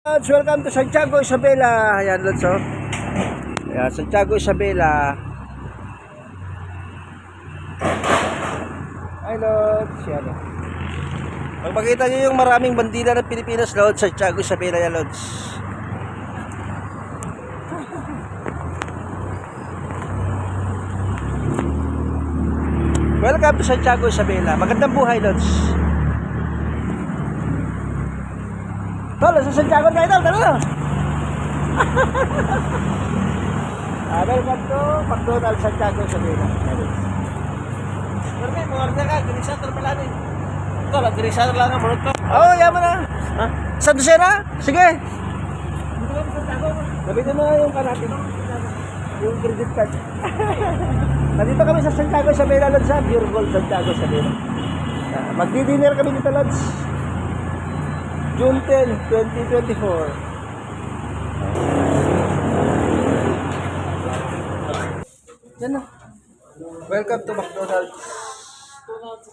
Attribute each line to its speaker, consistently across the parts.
Speaker 1: Welcome to Santiago, Isabela. Ayan, Lods, oh. Ayan, Santiago, Isabela. Hi, Lods. Ayan, oh. Pag makita nyo yung maraming bandila ng Pilipinas, Lods, Santiago, Isabela, yan, Lods. Welcome to Santiago, Isabela. Magandang buhay, Lods. Tol, sa Santiago kayo, Tol. Tara. Welcome to McDonald's Santiago, Isabela.
Speaker 2: Pero may order ka, grisado pala din. Tol, grisado lang ang mulot ko.
Speaker 1: Oo, yaman na.
Speaker 2: Ha?
Speaker 1: Sa dosena? Sige.
Speaker 2: Dito kami sa tago.
Speaker 1: Gamitin mo yung kanatin. Yung credit card. Nandito kami sa Santiago, Isabela, Lods, sa Pure Gold, Santiago, Isabela. Magdi-dinner kami dito, Lods. June 10, 2024. Yan na. Welcome to McDonald's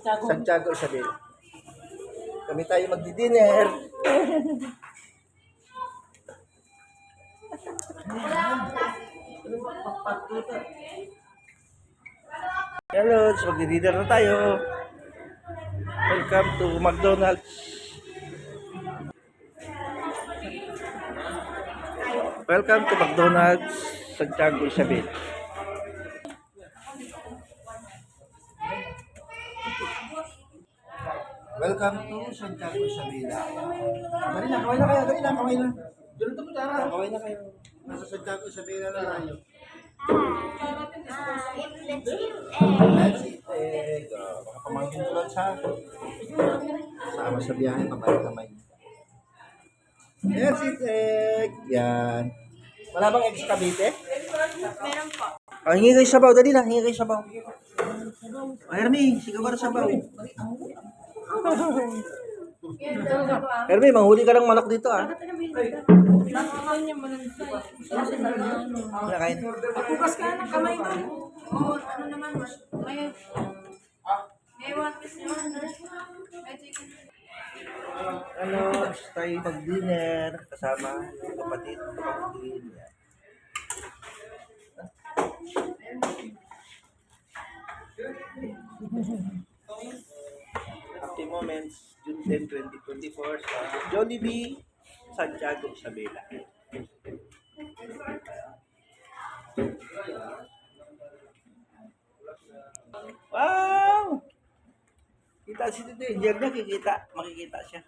Speaker 1: Santiago, Isabela. Kami tayo magdi-dinner. Hello, magdi-dinner na tayo. Welcome to McDonald's. Welcome to McDonald's Santiago, Isabela. Welcome to Santiago, Isabela. Dali na, kaway na kayo. Dali na, kaway na.
Speaker 2: Dito mo tara.
Speaker 1: Kaway na kayo. Nasa Santiago, Isabela na tayo. Let's eat egg. Mga pamangkin ko lang sa sama sa biyahe, pabalik naman. Let's eat egg. Yan. Wala bang eggs kabite?
Speaker 3: Meron po.
Speaker 1: Hingi kayo sabaw. Dali na, hingi kayo sabaw. Hermie, sigaw ka na sabaw. Hermie, manghuli ka ng manok dito, ah. Nakain.
Speaker 3: Bukas ka ng kamay mo. Oo, ano naman. May one piece naman. May chicken.
Speaker 1: Ano, tayo mag-dinner kasama yung kapatid ng kapatid. Happy Moments, June 10, 2024 sa Jollibee, Santiago, Isabela. Wow! Kita si Tito, hindi niya kikita, makikita siya.